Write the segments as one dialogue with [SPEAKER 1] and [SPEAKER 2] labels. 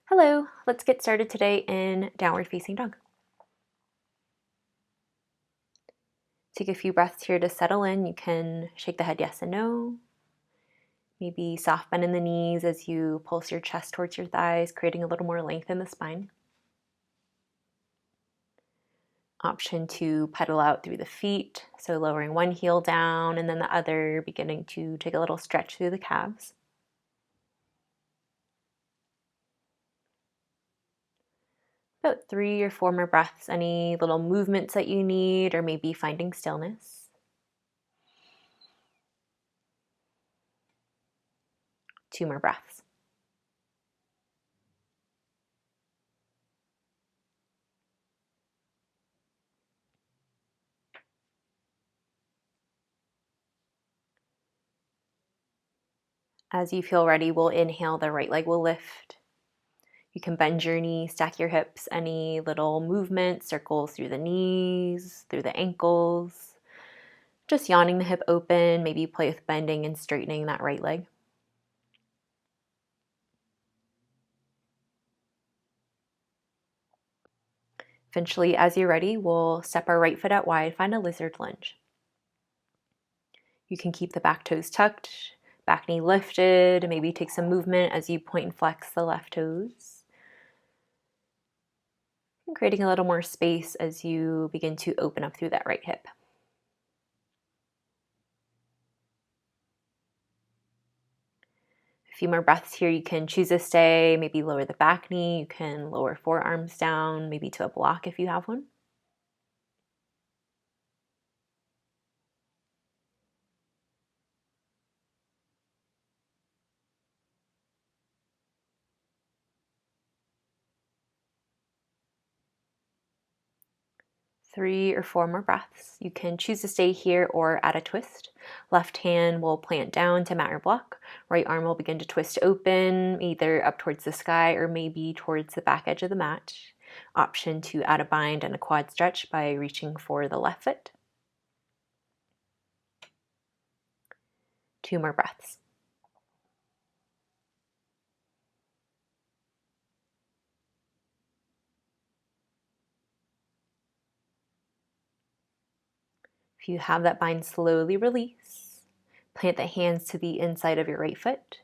[SPEAKER 1] Hello, let's get started today in downward facing dog. Take a few breaths here to settle in. You can shake the head yes and no. Maybe soft bend in the knees as you pulse your chest towards your thighs, creating a little more length in the spine. Option to pedal out through the feet, so lowering one heel down and then the other, beginning to take a little stretch through the calves. About 3 or 4 more breaths, any little movements that you need, or maybe finding stillness. 2 more breaths. As you feel ready, we'll inhale, the right leg will lift. You can bend your knee, stack your hips, any little movement, circles through the knees, through the ankles. Just yawning the hip open, maybe play with bending and straightening that right leg. Eventually, as you're ready, we'll step our right foot out wide, find a lizard lunge. You can keep the back toes tucked, back knee lifted, maybe take some movement as you point and flex the left toes. And creating a little more space as you begin to open up through that right hip. A few more breaths here. You can choose to stay, maybe lower the back knee. You can lower forearms down, maybe to a block if you have one. Three or four more breaths. You can choose to stay here or add a twist. Left hand will plant down to mat or block. Right arm will begin to twist open, either up towards the sky or maybe towards the back edge of the mat. Option to add a bind and a quad stretch by reaching for the left foot. 2 more breaths. If you have that bind, slowly release. Plant the hands to the inside of your right foot.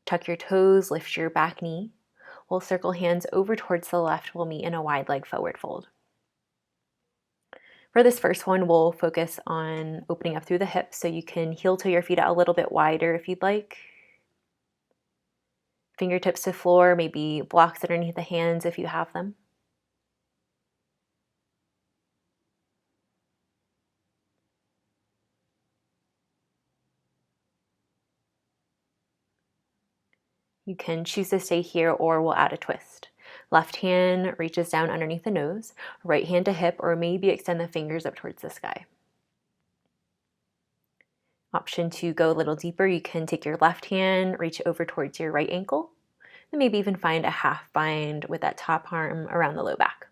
[SPEAKER 1] Tuck your toes, lift your back knee. We'll circle hands over towards the left. We'll meet in a wide leg forward fold. For this first one, we'll focus on opening up through the hips, so you can heel toe your feet out a little bit wider if you'd like. Fingertips to floor, maybe blocks underneath the hands if you have them. You can choose to stay here or we'll add a twist. Left hand reaches down underneath the nose, right hand to hip, or maybe extend the fingers up towards the sky. Option to go a little deeper, you can take your left hand, reach over towards your right ankle, and maybe even find a half bind with that top arm around the low back.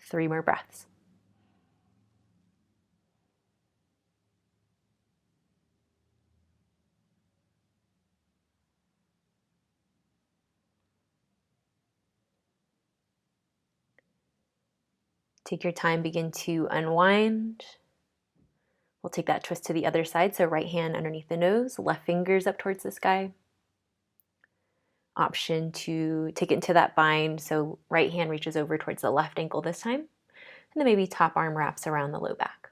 [SPEAKER 1] 3 more breaths. Take your time, begin to unwind. We'll take that twist to the other side, so right hand underneath the nose, left fingers up towards the sky. Option to take it into that bind, so right hand reaches over towards the left ankle this time, and then maybe top arm wraps around the low back.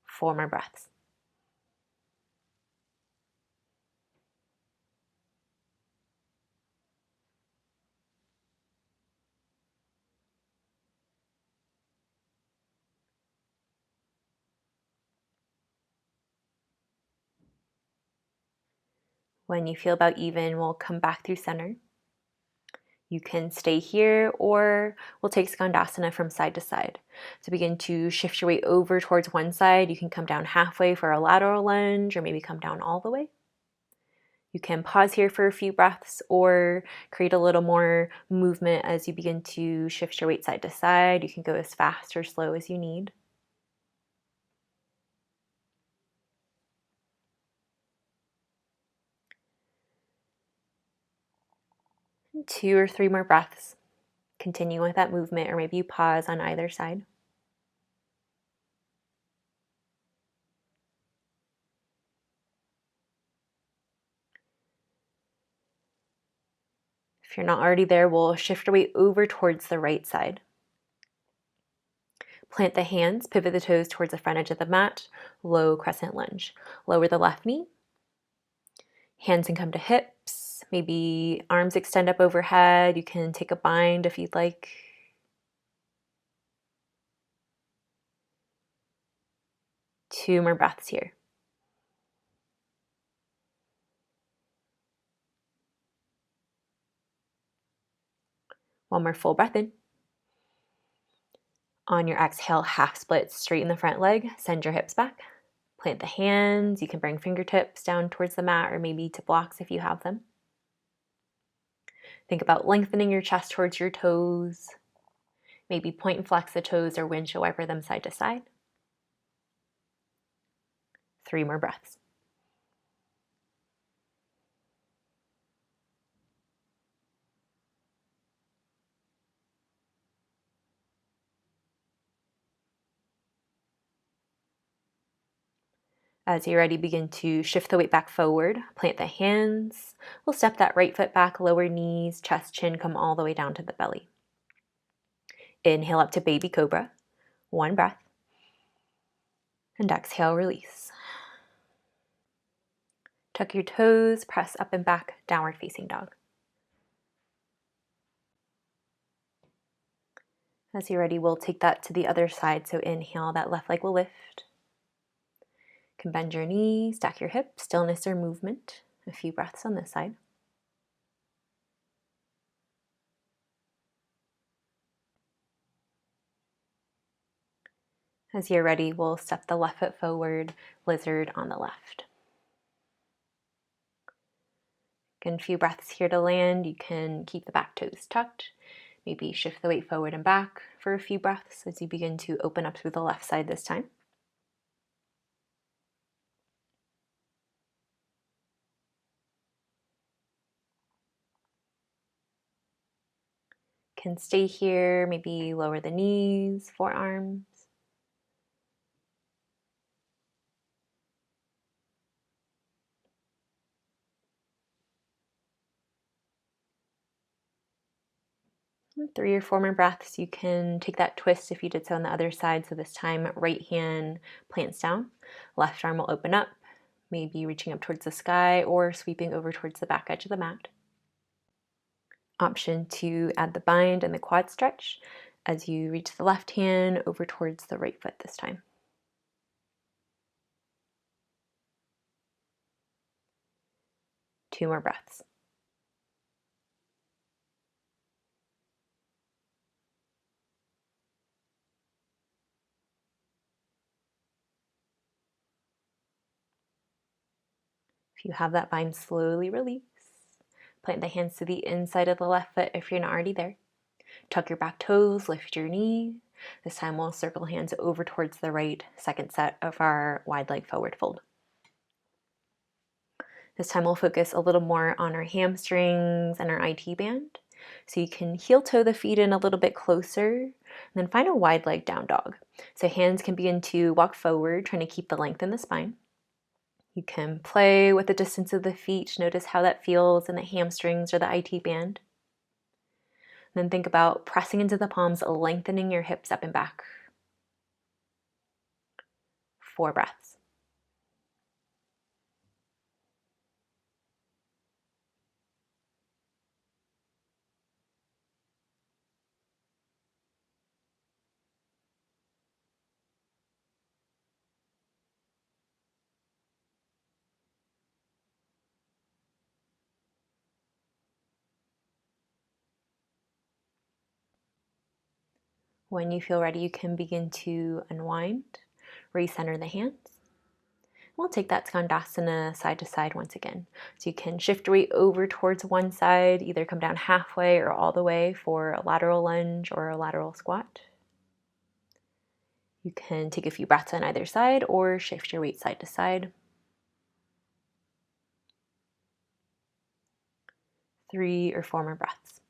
[SPEAKER 1] 4 more breaths. When you feel about even, we'll come back through center. You can stay here or we'll take Skandasana from side to side. So begin to shift your weight over towards one side. You can come down halfway for a lateral lunge or maybe come down all the way. You can pause here for a few breaths or create a little more movement as you begin to shift your weight side to side. You can go as fast or slow as you need. And 2 or 3 more breaths. Continue with that movement, or maybe you pause on either side. If you're not already there, we'll shift our weight over towards the right side. Plant the hands, pivot the toes towards the front edge of the mat, low crescent lunge. Lower the left knee. Hands can come to hips, maybe arms extend up overhead. You can take a bind if you'd like. 2 more breaths here. One more full breath in. On your exhale, half split, straighten the front leg, send your hips back. Plant the hands. You can bring fingertips down towards the mat or maybe to blocks if you have them. Think about lengthening your chest towards your toes. Maybe point and flex the toes or windshield wiper them side to side. 3 more breaths. As you're ready, begin to shift the weight back forward. Plant the hands. We'll step that right foot back, lower knees, chest, chin, come all the way down to the belly. Inhale up to baby cobra. 1 breath. And exhale, release. Tuck your toes, press up and back, downward facing dog. As you're ready, we'll take that to the other side. So inhale, that left leg will lift. You can bend your knees, stack your hips, stillness or movement. A few breaths on this side. As you're ready, we'll step the left foot forward, lizard on the left. Again, a few breaths here to land. You can keep the back toes tucked. Maybe shift the weight forward and back for a few breaths as you begin to open up through the left side this time. Can stay here, maybe lower the knees, forearms. And 3 or 4 more breaths. You can take that twist if you did so on the other side. So this time, right hand plants down, left arm will open up, maybe reaching up towards the sky or sweeping over towards the back edge of the mat. Option to add the bind and the quad stretch as you reach the left hand over towards the right foot this time. 2 more breaths. If you have that bind, slowly release. Plant the hands to the inside of the left foot if you're not already there. Tuck your back toes, lift your knee. This time we'll circle hands over towards the right, second set of our wide leg forward fold. This time we'll focus a little more on our hamstrings and our IT band. So you can heel toe the feet in a little bit closer, and then find a wide leg down dog. So hands can begin to walk forward, trying to keep the length in the spine. You can play with the distance of the feet. Notice how that feels in the hamstrings or the IT band. And then think about pressing into the palms, lengthening your hips up and back. 4 breaths. When you feel ready, you can begin to unwind, recenter the hands. We'll take that Skandasana side to side once again. So you can shift your weight over towards one side, either come down halfway or all the way for a lateral lunge or a lateral squat. You can take a few breaths on either side or shift your weight side to side. 3 or 4 more breaths.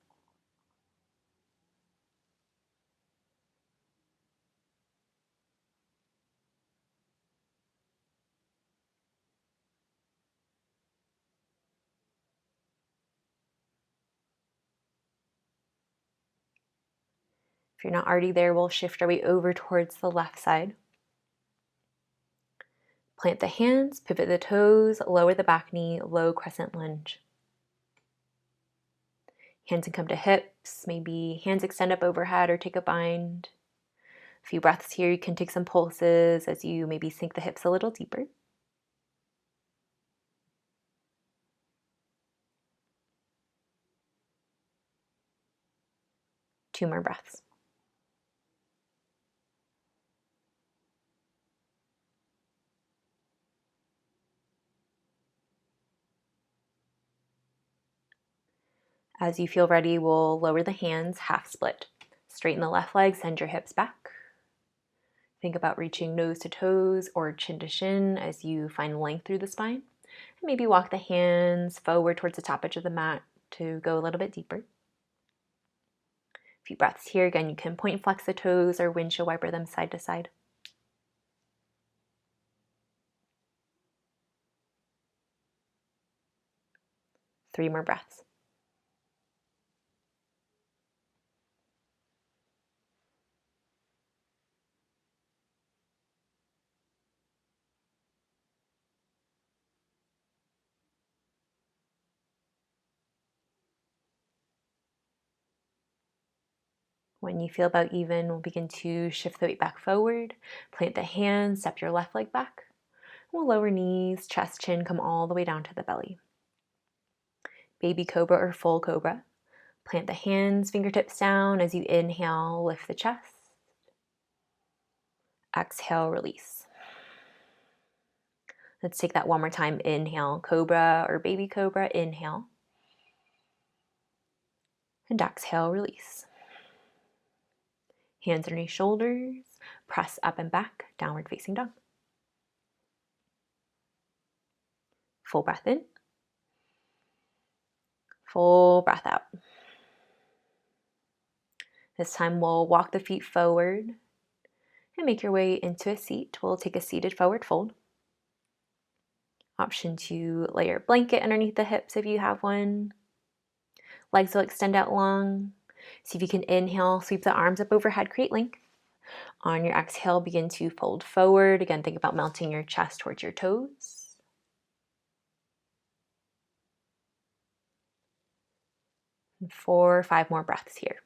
[SPEAKER 1] If you're not already there, we'll shift our weight over towards the left side. Plant the hands, pivot the toes, lower the back knee, low crescent lunge. Hands can come to hips, maybe hands extend up overhead or take a bind. A few breaths here. You can take some pulses as you maybe sink the hips a little deeper. 2 more breaths. As you feel ready, we'll lower the hands, half split. Straighten the left leg, send your hips back. Think about reaching nose to toes or chin to shin as you find length through the spine. And maybe walk the hands forward towards the top edge of the mat to go a little bit deeper. A few breaths here. Again, you can point and flex the toes or windshield wiper them side to side. 3 more breaths. When you feel about even, we'll begin to shift the weight back forward. Plant the hands, step your left leg back. We'll lower knees, chest, chin, come all the way down to the belly. Baby cobra or full cobra. Plant the hands, fingertips down. As you inhale, lift the chest. Exhale, release. Let's take that one more time. Inhale, cobra or baby cobra. Inhale. And exhale, release. Hands underneath shoulders. Press up and back, downward facing dog. Full breath in. Full breath out. This time we'll walk the feet forward and make your way into a seat. We'll take a seated forward fold. Option to layer a blanket underneath the hips if you have one. Legs will extend out long. See if you can inhale, sweep the arms up overhead, create length. On your exhale, begin to fold forward. Again, think about melting your chest towards your toes. And 4 or 5 more breaths here.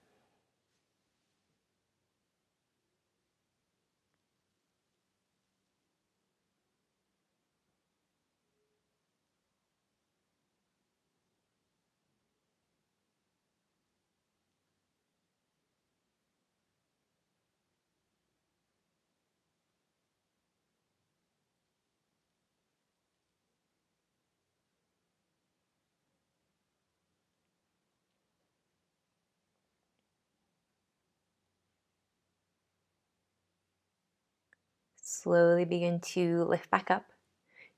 [SPEAKER 1] Slowly begin to lift back up.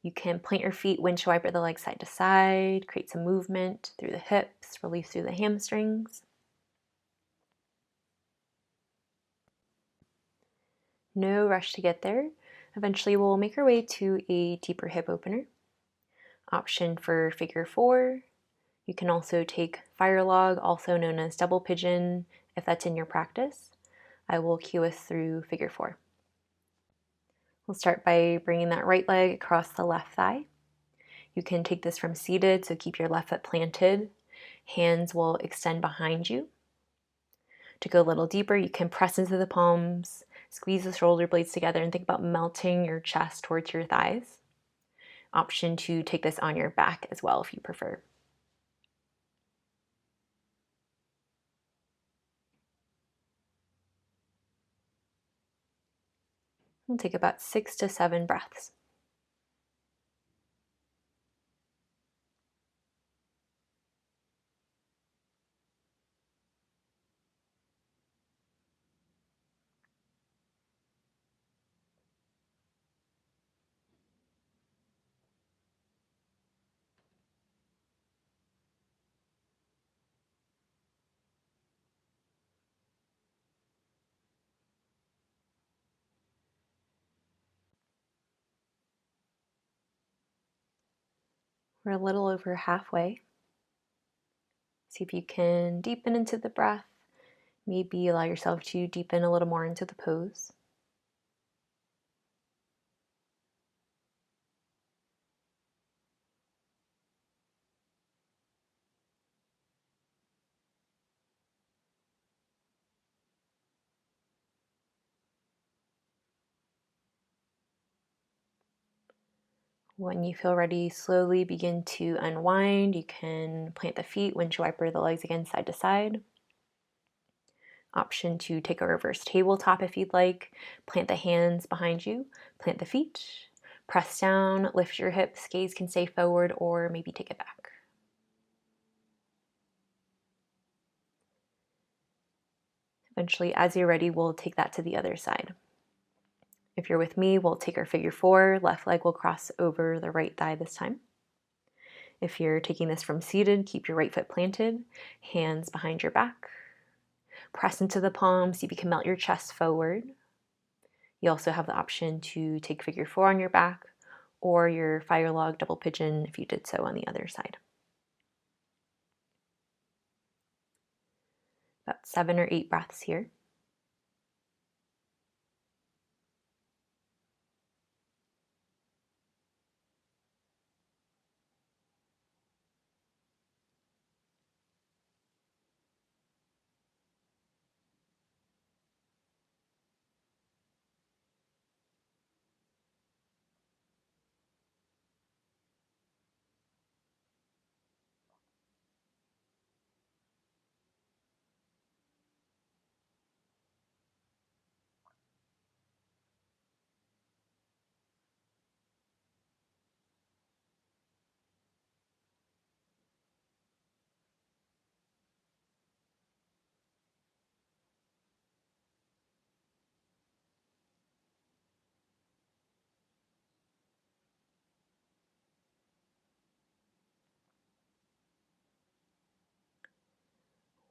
[SPEAKER 1] You can plant your feet, windshield wiper the legs side to side, create some movement through the hips, release through the hamstrings. No rush to get there. Eventually we'll make our way to a deeper hip opener. Option for figure 4. You can also take fire log, also known as double pigeon, if that's in your practice. I will cue us through figure 4. We'll start by bringing that right leg across the left thigh. You can take this from seated, so keep your left foot planted. Hands will extend behind you. To go a little deeper, you can press into the palms, squeeze the shoulder blades together, and think about melting your chest towards your thighs. Option to take this on your back as well if you prefer. We'll take about 6 to 7 breaths. We're a little over halfway. See if you can deepen into the breath. Maybe allow yourself to deepen a little more into the pose. When you feel ready, slowly begin to unwind. You can plant the feet, windshield wiper the legs again side to side. Option to take a reverse tabletop if you'd like. Plant the hands behind you, plant the feet, press down, lift your hips, gaze can stay forward or maybe take it back. Eventually, as you're ready, we'll take that to the other side. If you're with me, we'll take our figure four. Left leg will cross over the right thigh this time. If you're taking this from seated, keep your right foot planted, hands behind your back. Press into the palms, see if you can melt your chest forward. You also have the option to take figure four on your back or your fire log double pigeon if you did so on the other side. About 7 or 8 breaths here.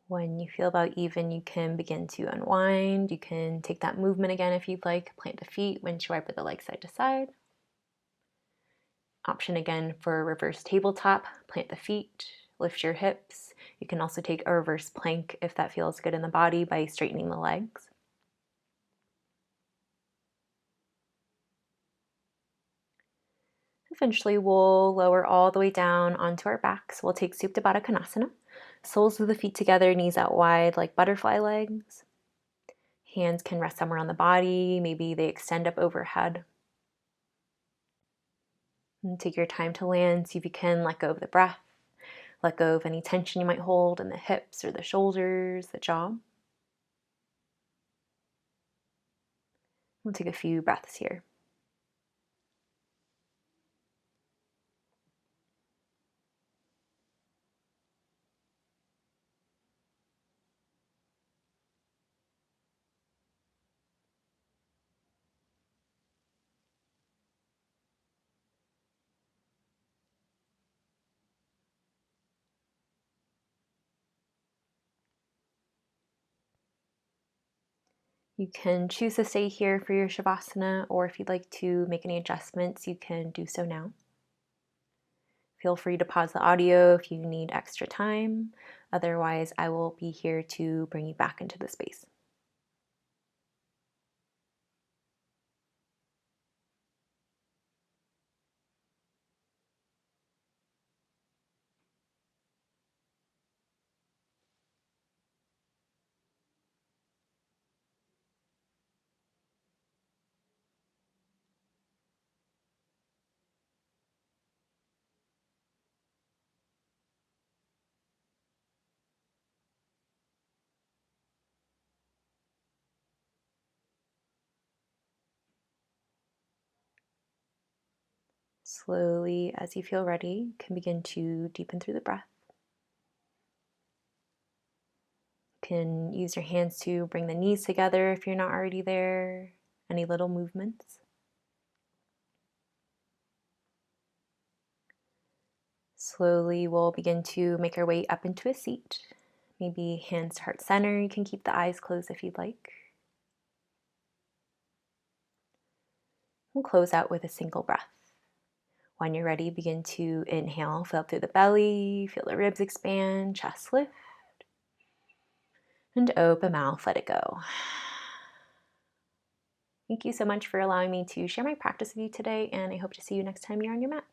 [SPEAKER 1] When you feel about even, you can begin to unwind. You can take that movement again if you'd like. Plant the feet, windshield wiper the legs side to side. Option again for a reverse tabletop. Plant the feet, lift your hips. You can also take a reverse plank if that feels good in the body by straightening the legs. Eventually, we'll lower all the way down onto our backs. We'll take Supta Baddha Konasana. Soles of the feet together, knees out wide like butterfly legs. Hands can rest somewhere on the body. Maybe they extend up overhead. And take your time to land. See if you can let go of the breath. Let go of any tension you might hold in the hips or the shoulders, the jaw. We'll take a few breaths here. You can choose to stay here for your Shavasana, or if you'd like to make any adjustments, you can do so now. Feel free to pause the audio if you need extra time. Otherwise, I will be here to bring you back into the space. Slowly, as you feel ready, you can begin to deepen through the breath. You can use your hands to bring the knees together if you're not already there. Any little movements. Slowly, we'll begin to make our way up into a seat. Maybe hands to heart center. You can keep the eyes closed if you'd like. We'll close out with a single breath. When you're ready, begin to inhale, fill up through the belly, feel the ribs expand, chest lift, and open mouth, let it go. Thank you so much for allowing me to share my practice with you today, and I hope to see you next time you're on your mat.